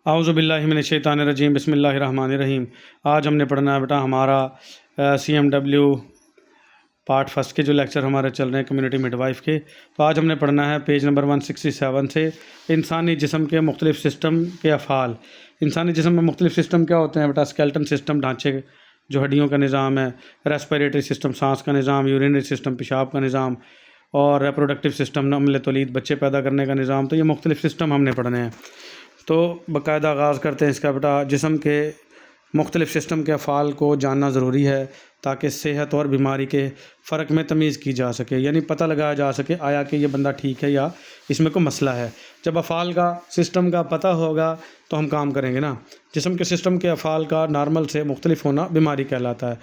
आऊज़ुबिल्लाहि मिनश्शैतानिर्रजीम बिस्मिल्लाहिर्रहमानिर्रहीम। आज हमने पढ़ना है बेटा हमारा CMW पार्ट फर्स्ट के जो लेक्चर हमारे चल रहे हैं कम्युनिटी मिडवाइफ के। तो आज हमने पढ़ना है पेज नंबर 167 से इंसानी जिस्म के मुख्तलिफ़ सिस्टम के अफ़ाल। इंसानी जिस्म में मुख्तलिफ़ सिस्टम क्या होते हैं बेटा? स्केलेटन सिस्टम, ढांचे जो हड्डियों का निज़ाम है, रेस्पिरेटरी सिस्टम सांस का निज़ाम, यूरिनरी सिस्टम पेशाब का निज़ाम, और रिप्रोडक्टिव सिस्टम नम्ल तौलीद बच्चे पैदा करने का निज़ाम। तो ये मुख्तलिफ़ सिस्टम हमने पढ़ने हैं। तो बाकायदा आगाज़ करते हैं इसका बेटा। जिस्म के मुख्तलिफ़ सिस्टम के अफ़ाल को जानना ज़रूरी है ताकि सेहत और बीमारी के फ़र्क में तमीज़ की जा सके, यानी पता लगाया जा सके आया कि ये बंदा ठीक है या इसमें कोई मसला है। जब अफ़ाल का सिस्टम का पता होगा तो हम काम करेंगे ना। जिस्म के सिस्टम के अफ़ाल का नॉर्मल से मुख्तलिफ़ होना बीमारी कहलाता है,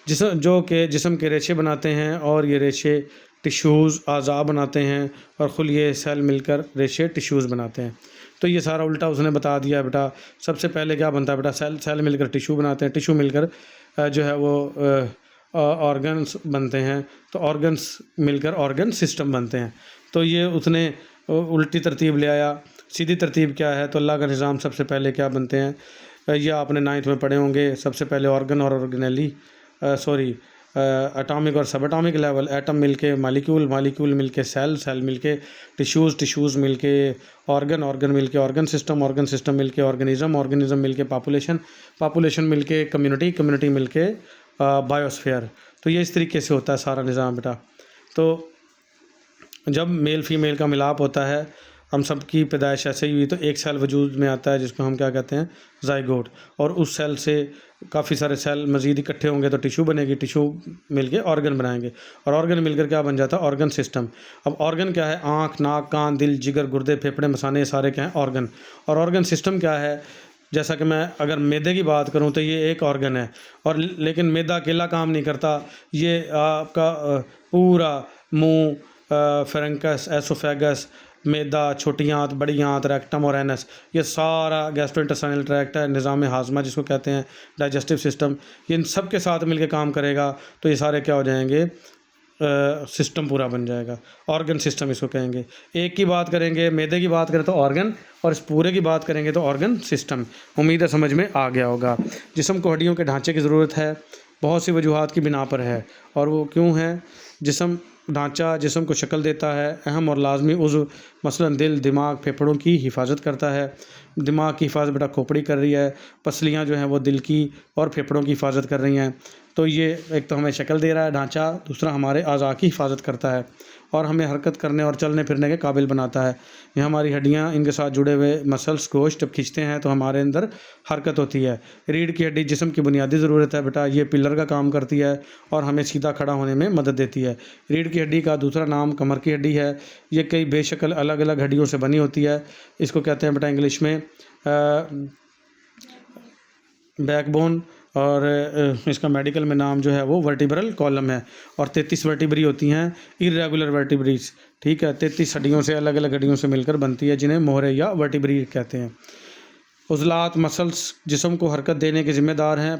जिस्म के रेशे बनाते हैं, और ये रेशे टिश्यूज़ आज़ा बनाते हैं, और खुलिए सेल मिलकर रेशे टिश्यूज़ बनाते हैं। तो ये सारा उल्टा उसने बता दिया बेटा। सबसे पहले क्या बनता है बेटा? सेल मिलकर टिश्यू बनाते हैं, टिश्यू मिलकर जो है वो ऑर्गन्स बनते हैं, तो ऑर्गन्स मिलकर ऑर्गन सिस्टम बनते हैं। तो ये उसने उल्टी तरतीब ले आया। सीधी तरतीब क्या है? तो अल्लाह का निज़ाम सबसे पहले क्या बनते हैं, यह आपने 9th में पढ़े होंगे। सबसे पहले ऑर्गन और ऑर्गेनेली एटॉमिक और सब एटॉमिक लेवल, एटम मिलके मालिक्यूल मिलके सेल मिलके टिश्यूज़ मिलके ऑर्गन मिलके ऑर्गन सिस्टम मिलके ऑर्गेनिज़म मिलके पॉपुलेशन मिलके कम्युनिटी मिलके बायोस्फीयर। तो ये इस तरीके से होता है सारा निज़ाम बेटा। तो जब मेल फीमेल का मिलाप होता है, हम सब की पैदाइश ऐसे ही हुई, तो एक सेल वजूद में आता है जिसको हम क्या कहते हैं? ज़ाइगोट। और उस सेल से काफ़ी सारे सेल मज़ीद इकट्ठे होंगे तो टिश्यू बनेगी, टिश्यू मिलके ऑर्गन बनाएंगे, और ऑर्गन मिलकर क्या बन जाता है? Organ system. अब ऑर्गन क्या है? आँख, नाक, कान, दिल, जिगर, गुर्दे, फेफड़े, मसाने, ये सारे क्या हैं? ऑर्गन। और ऑर्गन सिस्टम क्या है? जैसा कि मैं अगर मैदे की बात करूं तो ये एक ऑर्गन है, और लेकिन मैदा अकेला काम नहीं करता। ये आपका पूरा मुंह, फेरेंकस, एसोफेगस, मैदा, छोटी आंत, बड़ी आंत, रेक्टम और एनस, ये सारा गैस्ट्रोइंटेस्टाइनल ट्रैक्ट है, निज़ाम हाजमा जिसको कहते हैं, डाइजेस्टिव सिस्टम, ये इन सब के साथ मिलकर काम करेगा। तो ये सारे क्या हो जाएंगे? सिस्टम पूरा बन जाएगा। ऑर्गन सिस्टम इसको कहेंगे। एक की बात करेंगे, मैदे की बात करें तो ऑर्गन, और इस पूरे की बात करेंगे तो ऑर्गन सिस्टम। उम्मीद है समझ में आ गया होगा। जिस्म को हड्डियों के ढांचे की ज़रूरत है, बहुत सी वजूहात की बिना पर है। और वो क्यों है? जिस्म ढांचा जिस्म को शक्ल देता है। अहम और लाजमी उज़्व मसलन दिल, दिमाग, फेफड़ों की हिफाजत करता है। दिमाग की हिफाजत बेटा खोपड़ी कर रही है, पसलियाँ जो हैं वो दिल की और फेफड़ों की हिफाजत कर रही हैं। तो ये एक तो हमें शक्ल दे रहा है ढांचा, दूसरा हमारे अज़ा की हिफाजत करता है और हमें हरकत करने और चलने फिरने के काबिल बनाता है। ये हमारी हड्डियाँ, इनके साथ जुड़े हुए मसल्स गोश्त जब खींचते हैं तो हमारे अंदर हरकत होती है। रीढ़ की हड्डी जिस्म की बुनियादी ज़रूरत है बेटा, ये पिलर का काम करती है और हमें सीधा खड़ा होने में मदद देती है। रीढ़ की हड्डी का दूसरा नाम कमर की हड्डी है। ये कई बेशकल अलग अलग हड्डियों से बनी होती है। इसको कहते हैं बेटा इंग्लिश में बैकबोन, और इसका मेडिकल में नाम जो है वो वर्टिब्रल कॉलम है। और 33 वर्टिब्री होती हैं, इर्रेगुलर वर्टिब्रीज। ठीक है, 33 हड्डियों से, अलग अलग हड्डियों से मिलकर बनती है, जिन्हें मोहरे या वर्टिब्री कहते हैं। उज़लात मसल्स जिस्म को हरकत देने के ज़िम्मेदार हैं।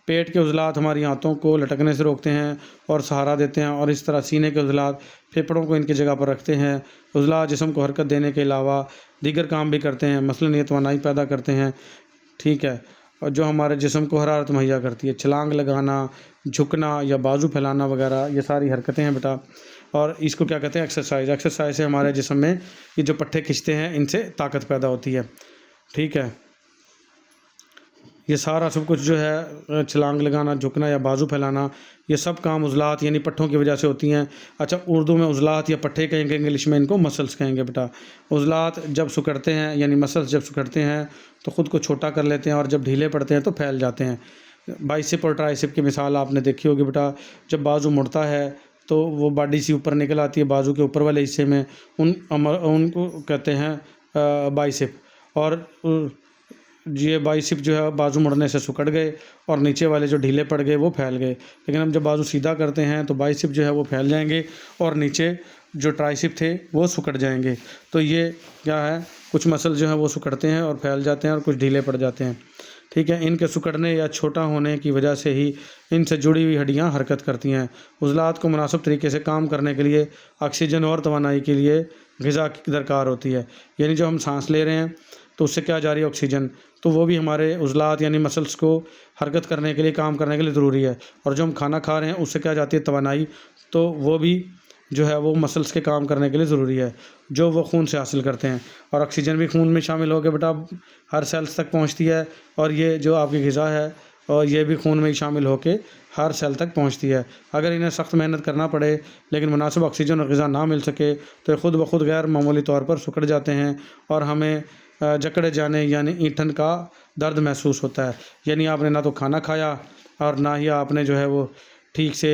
पेट के उज़लात हमारी आंतों को लटकने से रोकते हैं और सहारा देते हैं, और इस तरह सीने के उज़लात फेफड़ों को इनकी जगह पर रखते हैं। उज़लात जिस्म को हरकत देने के अलावा दीगर काम भी करते हैं, मसलन ये तवानाई पैदा करते हैं। ठीक है, और जो हमारे जिस्म को हरारत मुहैया करती है, छलांग लगाना, झुकना या बाजू फैलाना वगैरह, ये सारी हरकतें हैं बेटा। और इसको क्या कहते हैं? एक्सरसाइज से हमारे जिस्म में ये जो पट्टे खींचते हैं, इनसे ताकत पैदा होती है। ठीक है, ये सारा सब कुछ जो है, छलांग लगाना, झुकना या बाजू फैलाना, ये सब काम उज़लात यानी पट्ठों की वजह से होती हैं। अच्छा, उर्दू में उज़लात या पट्ठे कहेंगे, इंग्लिश में इनको मसल्स कहेंगे बेटा। उज़लात जब सिकुड़ते हैं, यानी मसल्स जब सिकुड़ते हैं तो ख़ुद को छोटा कर लेते हैं, और जब ढीले पड़ते हैं तो फैल जाते हैं। बाइसेप और ट्राइसेप की मिसाल आपने देखी होगी बेटा। जब बाजू मुड़ता है तो वो बॉडी सी ऊपर निकल आती है बाजू के ऊपर वाले हिस्से में, उनको कहते हैं बाइसेप। और ये बाइसेप जो है बाजू मुड़ने से सिकुड़ गए, और नीचे वाले जो ढीले पड़ गए वो फैल गए। लेकिन हम जब बाजू सीधा करते हैं तो बाइसेप जो है वो फैल जाएंगे, और नीचे जो ट्राइसेप थे वो सिकुड़ जाएंगे। तो ये क्या है? कुछ मसल जो है वो सिकुड़ते हैं और फैल जाते हैं, और कुछ ढीले पड़ जाते हैं। ठीक है, इनके सिकुड़ने या छोटा होने की वजह से ही इनसे जुड़ी हुई हड्डियां हरकत करती हैं। उज़लात को मुनासिब तरीके से काम करने के लिए ऑक्सीजन और तवानाई के लिए ग़िज़ा की दरकार होती है। यानी जो हम सांस ले रहे हैं, तो उससे क्या जा रही है ऑक्सीजन, तो वो भी हमारे उज़लात यानी मसल्स को हरकत करने के लिए, काम करने के लिए ज़रूरी है। और जो हम खाना खा रहे हैं उससे क्या जाती है तवानाई, तो वो भी जो है वो मसल्स के काम करने के लिए ज़रूरी है, जो वो खून से हासिल करते हैं। और ऑक्सीजन भी खून में शामिल होकर बेटा हर सेल्स तक पहुंचती है, और ये जो आपकी ग़िज़ा है और ये भी खून में ही शामिल होके हर सेल तक पहुंचती है। अगर इन्हें सख्त मेहनत करना पड़े लेकिन मुनासिब ऑक्सीजन और ग़िज़ा ना मिल सके तो ये ख़ुद ब खुद गैर मामूली तौर पर सिकुड़ जाते हैं और हमें जकड़े जाने यानी ईंठन का दर्द महसूस होता है। यानी आपने ना तो खाना खाया और ना ही आपने जो है वो ठीक से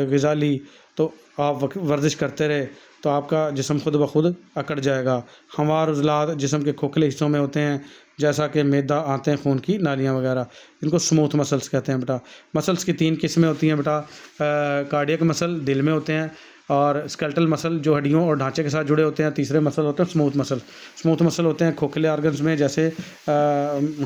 ग़िज़ा ली, तो आप वर्जिश करते रहे तो आपका जिस्म खुद ब खुद अकड़ जाएगा। हमवार उज़लात जिस्म के खोखले हिस्सों में होते हैं, जैसा कि मैदा, आंतें, खून की नालियाँ वगैरह, इनको स्मूथ मसल्स कहते हैं बेटा। मसल्स की 3 किस्में होती हैं बेटा। कार्डियक मसल दिल में होते हैं, और स्केलेटल मसल जो हड्डियों और ढांचे के साथ जुड़े होते हैं। तीसरे मसल होते हैं स्मूथ मसल। स्मूथ मसल होते हैं खोखले ऑर्गन्स में, जैसे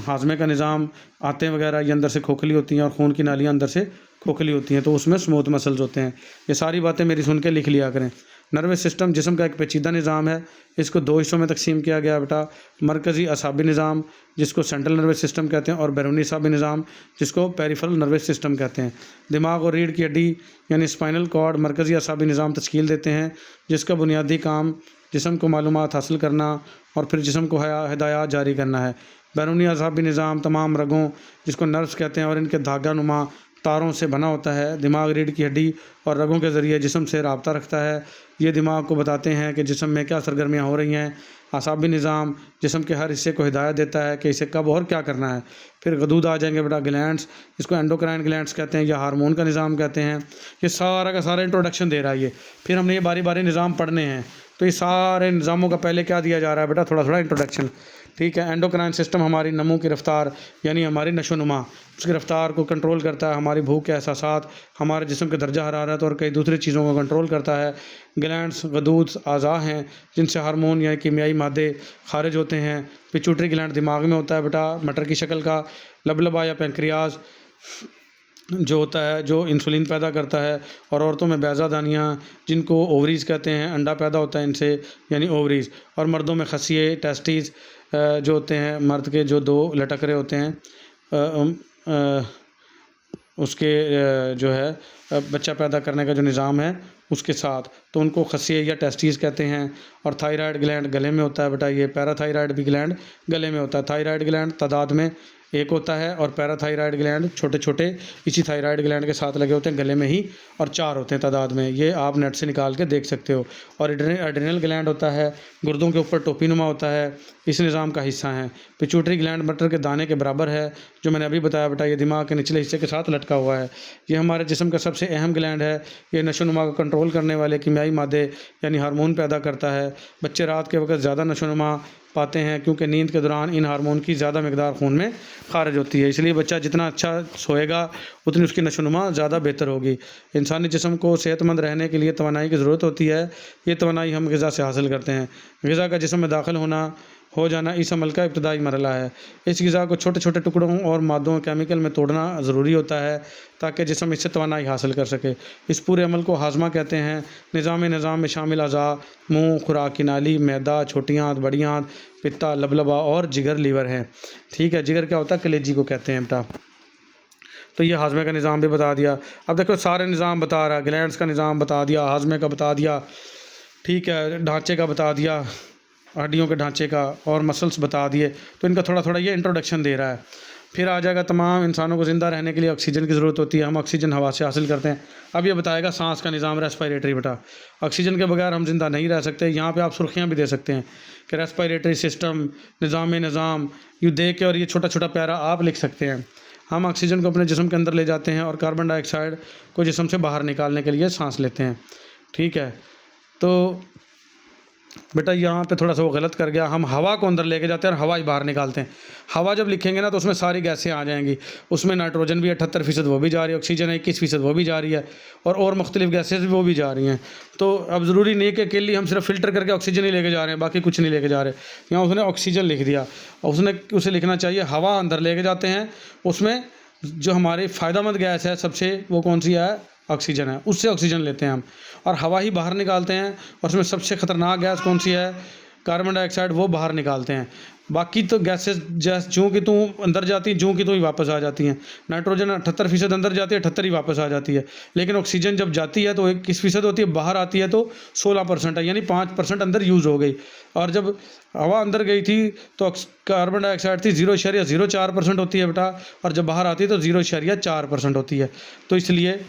हाजमे का निज़ाम, आंतें वगैरह ये अंदर से खोखली होती हैं और खून की नालियाँ अंदर से खोखली होती हैं, तो उसमें स्मूथ मसल्स होते हैं। ये सारी बातें मेरी सुन के लिख लिया करें। नर्वस सिस्टम जिस्म का एक पेचीदा निज़ाम है। इसको 2 हिस्सों में तकसीम किया गया बेटा। मरकज़ी असाबी निज़ाम जिसको सेंट्रल नर्वस सिस्टम कहते हैं, और बैरूनी असाबी निज़ाम जिसको पेरिफेरल नर्वस सिस्टम कहते हैं। दिमाग और रीढ़ की हड्डी यानी स्पाइनल कॉर्ड मरकज़ी असाबी निज़ाम तश्कील देते हैं, जिसका बुनियादी काम जिस्म को मालूमात हासिल करना और फिर जिस्म को हिदायत जारी करना है। बैरूनी असाबी निज़ाम तमाम रगों जिसको नर्व्स कहते हैं और इनके धागा नुमा तारों से बना होता है। दिमाग रीढ़ की हड्डी और रगों के ज़रिए जिस्म से रब्ता रखता है। ये दिमाग को बताते हैं कि जिस्म में क्या सरगर्मियाँ हो रही हैं। असाबी निज़ाम जिस्म के हर हिस्से को हिदायत देता है कि इसे कब और क्या करना है। फिर गदूद आ जाएंगे बेटा, ग्लैंड्स जिसको एंडोक्राइन ग्लैंड्स कहते हैं या हार्मोन का निज़ाम कहते हैं। ये सारा का सारा इंट्रोडक्शन दे रहा है ये। फिर हमने ये बारी बारी निज़ाम पढ़ने हैं, तो ये सारे निज़ामों का पहले क्या दिया जा रहा है बेटा, थोड़ा थोड़ा इंट्रोडक्शन। ठीक है। एंडोक्राइन सिस्टम हमारी नमो की रफ्तार यानी हमारी नशोनुमा उसकी रफ्तार को कंट्रोल करता है। हमारी भूख के एहसासात, हमारे जिस्म के दर्जा हरारत और कई दूसरी चीज़ों को कंट्रोल करता है। ग्लैंड्स गदूद आज़ा हैं जिनसे हार्मोन या कीमियाई मादे खारिज होते हैं। पिट्यूटरी ग्लैंड दिमाग में होता है बेटा, मटर की शक्ल का। लबलबा या पैंक्रियाज जो होता है जो इंसुलिन पैदा करता है। और औरतों में बैज़ा दानियाँ जिनको ओवरीज़ कहते हैं, अंडा पैदा होता है इनसे यानी ओवरीज़। और मर्दों में खसिए टेस्टिस जो होते हैं, मर्द के जो 2 लटक रहे होते हैं उसके जो है बच्चा पैदा करने का जो निज़ाम है उसके साथ, तो उनको खसिए या टेस्टिस कहते हैं। और थायराइड ग्लैंड गले में होता है बेटा। ये पैराथायराइड भी ग्लैंड गले में होता है। थायराइड ग्लैंड तादाद में एक होता है और पैराथायराइड ग्लैंड छोटे छोटे इसी थायराइड ग्लैंड के साथ लगे होते हैं गले में ही, और 4 होते हैं तादाद में। ये आप नेट से निकाल के देख सकते हो। और एड्रिनल ग्लैंड होता है, गुर्दों के ऊपर टोपीनुमा होता है, इस निज़ाम का हिस्सा है। पिट्यूटरी ग्लैंड मटर के दाने के बराबर है, जो मैंने अभी बताया बेटा। ये दिमाग के निचले हिस्से के साथ लटका हुआ है। ये हमारे जिस्म का सबसे अहम ग्लैंड है। ये नशोनुमा को कंट्रोल करने वाले कीमियाई मादे यानी हार्मोन पैदा करता है। बच्चे रात के वक्त ज़्यादा नशोनुमा पाते हैं क्योंकि नींद के दौरान इन हार्मोन की ज़्यादा मकदार खून में खारिज होती है। इसलिए बच्चा जितना अच्छा सोएगा उतनी उसकी नशोनुमा ज़्यादा बेहतर होगी। इंसानी जिस्म को सेहतमंद रहने के लिए तवानाई की ज़रूरत होती है। ये तवानाई हम ग़िज़ा से हासिल करते हैं। ग़िज़ा का जिस्म में दाखिल हो जाना इस अमल का इब्तदाई मरहला है। इस ग़िज़ा को छोटे छोटे टुकड़ों और मादों केमिकल में तोड़ना ज़रूरी होता है ताकि जिस्म इससे तवानाई हासिल कर सके। इस पूरे अमल को हाजमा कहते हैं। निज़ाम में शामिल अज़ा मुँह, खुराक की नाली, मैदा, छोटी आंत, बड़ी आंत, पित्ता, लबलबा और जिगर लीवर हैं। ठीक है। जिगर क्या होता है, कलेजी को कहते हैं बेटा। तो ये हाजमे का निज़ाम भी बता दिया। अब देखो सारे निज़ाम बता रहा है। ग्लैंड्स का निज़ाम बता दिया, हाजमे का बता दिया, ठीक है, ढांचे का बता दिया, हड्डियों के ढांचे का, और मसल्स बता दिए। तो इनका थोड़ा थोड़ा ये इंट्रोडक्शन दे रहा है। फिर आ जाएगा तमाम इंसानों को ज़िंदा रहने के लिए ऑक्सीजन की ज़रूरत होती है। हम ऑक्सीजन हवा से हासिल करते हैं। अब ये बताएगा सांस का निज़ाम, रेस्पिरेटरी बेटा। ऑक्सीजन के बगैर हम ज़िंदा नहीं रह सकते। यहाँ पे आप सुर्खियाँ भी दे सकते हैं कि respiratory system, Nizam you they के, और ये छोटा छोटा प्यारा आप लिख सकते हैं। हम ऑक्सीजन को अपने जिस्म के अंदर ले जाते हैं और कार्बन डाइऑक्साइड को जिस्म से बाहर निकालने के लिए सांस लेते हैं। ठीक है। तो बेटा यहाँ पे थोड़ा सा वो गलत कर गया। हम हवा को अंदर लेके जाते हैं और हवा ही बाहर निकालते हैं। हवा जब लिखेंगे ना तो उसमें सारी गैसें आ जाएंगी। उसमें नाइट्रोजन भी 78% वो भी जा रही है, ऑक्सीजन 21% वो भी जा रही है, और मुख्तलिफ गैसेज भी वो भी जा रही हैं। तो अब ज़रूरी नहीं कि अकेली हम सिर्फ फ़िल्टर करके ऑक्सीजन ही लेके जा रहे हैं, बाकी कुछ नहीं लेके जा रहे। यहाँ उसने ऑक्सीजन लिख दिया, और उसे लिखना चाहिए हवा अंदर लेके जाते हैं। उसमें जो हमारी फ़ायदेमंद गैस है सबसे, वो कौन सी है, ऑक्सीजन है। उससे ऑक्सीजन लेते हैं हम, और हवा ही बाहर निकालते हैं। और उसमें सबसे ख़तरनाक गैस कौन सी है, कार्बन डाइऑक्साइड, वो बाहर निकालते हैं। बाकी तो गैसेस जैसे ज्यों की त्यों अंदर जाती हैं, ज्यों की त्यों ही वापस आ जाती हैं। नाइट्रोजन 78% अंदर जाती है, 78 ही वापस आ जाती है। लेकिन ऑक्सीजन जब जाती है तो एक किस फीसद होती है, बाहर आती है तो 16% है, यानी 5% अंदर यूज़ हो गई। और जब हवा अंदर गई थी तो कार्बन डाइऑक्साइड थी 0.04% होती है बेटा, और जब बाहर आती है तो 0.4% होती है। तो इसलिए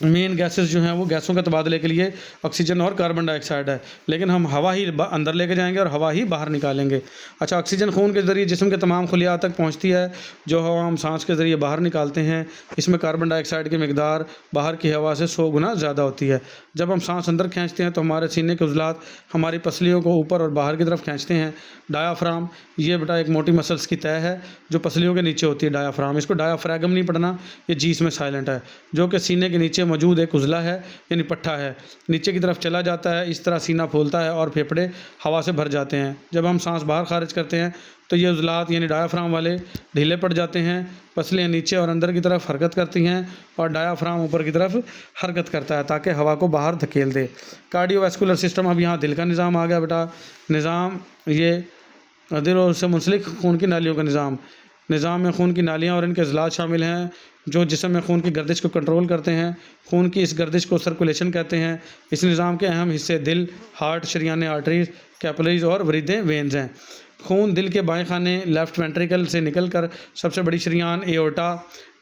मेन गैसेस जो हैं वो गैसों के तबादले के लिए ऑक्सीजन और कार्बन डाइऑक्साइड है, लेकिन हम हवा ही अंदर लेके जाएंगे और हवा ही बाहर निकालेंगे। अच्छा, ऑक्सीजन खून के ज़रिए जिस्म के तमाम खुलियात तक पहुंचती है, जो हवा हम सांस के ज़रिए बाहर निकालते हैं इसमें कार्बन डाइऑक्साइड की मिकदार बाहर की हवा से 100 गुना ज़्यादा होती है। जब हम सांस अंदर खींचते हैं तो हमारे सीने के उजलात हमारी पसलियों को ऊपर और बाहर की तरफ खींचते हैं। डायाफ्राम, ये बेटा एक मोटी मसल्स की तय है जो पसलियों के नीचे होती है। डायाफ्राम, इसको डायाफ्रैगम नहीं पढ़ना, ये जी इसमें साइलेंट है, जो कि सीने के नीचे मौजूद एक उजला है यानी पट्टा है, नीचे की तरफ चला जाता है। इस तरह सीना फूलता है और फेफड़े हवा से भर जाते हैं। जब हम सांस बाहर खारिज करते हैं तो ये उजलात यानी डायाफ्राम वाले ढीले पड़ जाते हैं। पसलियाँ नीचे और अंदर की तरफ हरकत करती हैं और डायाफ्राम ऊपर की तरफ हरकत करता है ताकि हवा को बाहर धकेल दे। कार्डियोवैस्कुलर सिस्टम, अब यहाँ दिल का निज़ाम आ गया बेटा। निज़ाम ये दिल और उससे मुंसलिक खून की नालियों का निज़ाम में खून की नालियाँ और इनके अज़लात शामिल हैं जो जिस्म में खून की गर्दिश को कंट्रोल करते हैं। खून की इस गर्दिश को सर्कुलेशन कहते हैं। इस निज़ाम के अहम हिस्से दिल, हार्ट, शरीयाने आर्टरीज, कैपिलरीज और वरीदें वेन्स हैं। खून दिल के बाएं खाने लेफ़्ट वेंट्रिकल से निकलकर सबसे बड़ी शरीयान एओर्टा,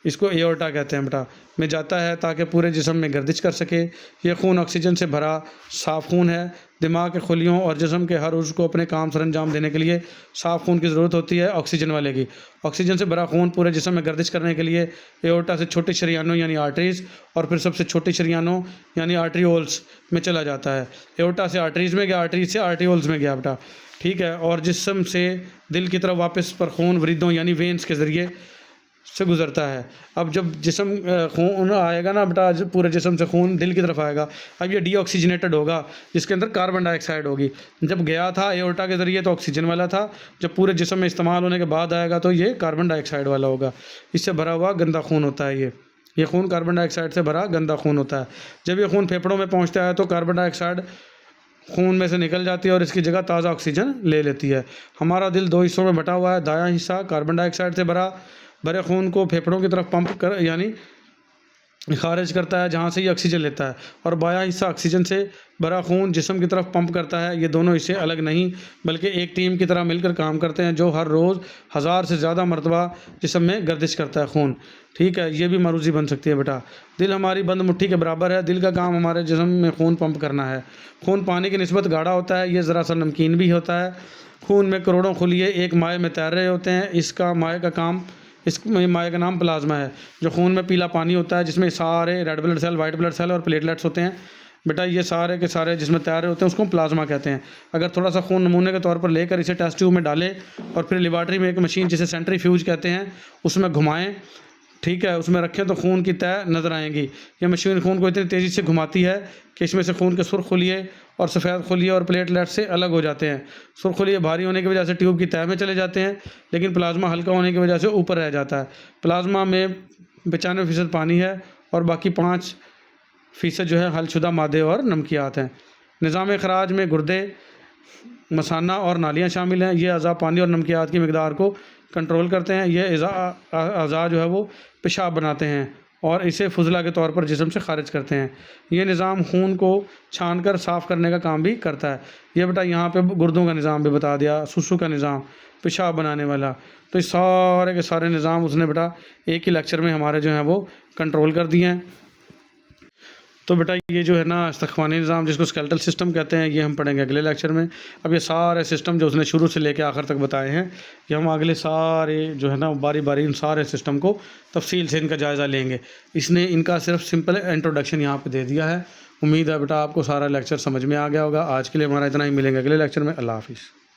इसको एओर्टा कहते हैं बेटा, में जाता है ताकि पूरे जिस्म में गर्दिश कर सके। यह खून ऑक्सीजन से भरा साफ़ खून है। दिमाग के खुलियों और जिस्म के हर उज़्व को अपने काम सर अंजाम देने के लिए साफ़ खून की ज़रूरत होती है ऑक्सीजन वाले की। ऑक्सीजन से भरा खून पूरे जिस्म में गर्दिश करने के लिए एओर्टा से छोटे शरीयानों यानी आर्टरीज़ और फिर सबसे छोटे शरीयानों यानी आर्ट्रियोल्स में चला जाता है। एओर्टा से आर्टरीज़ में गया, आर्टरीज़ से आर्ट्रियोल्स में गया बेटा, ठीक है। और जिस्म से दिल की तरफ वापस पर खून वृद्धों यानी वेन्स के ज़रिए से गुजरता है। अब जब जिस्म खून आएगा ना बेटा, पूरे जिस्म से खून दिल की तरफ आएगा, अब ये डीऑक्सीजनेटेड होगा जिसके अंदर कार्बन डाइऑक्साइड होगी। जब गया था एओर्टा के ज़रिए तो ऑक्सीजन वाला था, जब पूरे जिस्म में इस्तेमाल होने के बाद आएगा तो ये कार्बन डाइऑक्साइड वाला होगा। इससे भरा हुआ गंदा खून होता है ये खून कार्बन डाइऑक्साइड से भरा गंदा खून होता है। जब ये खून फेफड़ों में पहुँचता है तो कार्बन डाइऑक्साइड खून में से निकल जाती है और इसकी जगह ताज़ा ऑक्सीजन ले लेती है। हमारा दिल 2 हिस्सों में बटा हुआ है। दायां हिस्सा कार्बन डाइऑक्साइड से भरे खून को फेफड़ों की तरफ पंप कर यानी खारिज करता है जहाँ से ये ऑक्सीजन लेता है, और बायां हिस्सा ऑक्सीजन से भरा खून जिस्म की तरफ पंप करता है। ये दोनों हिस्से अलग नहीं बल्कि एक टीम की तरह मिलकर काम करते हैं जो हर रोज़ 1000 से ज़्यादा मरतबा जिस्म में गर्दिश करता है खून, ठीक है। ये भी मरूज़ी बन सकती है बेटा। दिल हमारी बंद मुट्ठी के बराबर है। दिल का काम हमारे जिस्म में खून पंप करना है। खून पानी की निस्बत गाढ़ा होता है, ये ज़रा सा नमकीन भी होता है। खून में करोड़ों खुलिये एक माए में तैर रहे होते हैं। इस माए का नाम प्लाज्मा है। जो खून में पीला पानी होता है जिसमें सारे red blood cell, white blood cell और प्लेटलेट्स होते हैं बेटा, ये सारे के सारे जिसमें तैयार होते हैं उसको प्लाज्मा कहते हैं। अगर थोड़ा सा खून नमूने के तौर पर लेकर इसे टेस्ट ट्यूब में डालें और फिर लेबॉरेटरी में एक मशीन जिसे सेंट्रीफ्यूज कहते हैं उसमें घुमाएं, ठीक है, उसमें रखें तो खून की तय नज़र आएंगी। ये मशीन खून को इतनी तेज़ी से घुमाती है कि इसमें से खून के सुर्ख खुलिये और सफ़ेद खुलिये और प्लेटलेट से अलग हो जाते हैं। सुर्ख खुलिये भारी होने की वजह से ट्यूब की तय में चले जाते हैं, लेकिन प्लाज्मा हल्का होने की वजह से ऊपर रह जाता है। प्लाज्मा में 95% पानी है और बाकी 5% जो है हलशुदा मादे और नमकियात हैं। निज़ाम खराज में गुर्दे, मसाना और नालियाँ शामिल हैं। ये अज़ा पानी और नमकियात की मिकदार को कंट्रोल करते हैं। ये अज़ा जो है वो पेशाब बनाते हैं और इसे फुजला के तौर पर जिस्म से खारिज करते हैं। ये निज़ाम खून को छान कर साफ़ करने का काम भी करता है। ये बेटा यहाँ पे गुर्दों का निज़ाम भी बता दिया, सुसु का निज़ाम, पेशाब बनाने वाला। तो इस सारे के सारे निज़ाम उसने बेटा एक ही लेक्चर में हमारे जो हैं वो कंट्रोल कर दिए हैं। तो बेटा ये जो है ना इस्तख़्वानी निज़ाम जिसको स्केलेटल सिस्टम कहते हैं, ये हम पढ़ेंगे अगले लेक्चर में। अब ये सारे सिस्टम जो उसने शुरू से लेकर आखिर तक बताए हैं, ये हम अगले सारे जो है ना बारी बारी इन सारे सिस्टम को तफसील से इनका जायज़ा लेंगे। इसने इनका सिर्फ सिंपल इंट्रोडक्शन यहाँ पे दे दिया है। उम्मीद है बेटा आपको सारा लेक्चर समझ में आ गया होगा। आज के लिए हमारा इतना ही, मिलेंगे अगले लेक्चर में। अल्लाह हाफ़िज़।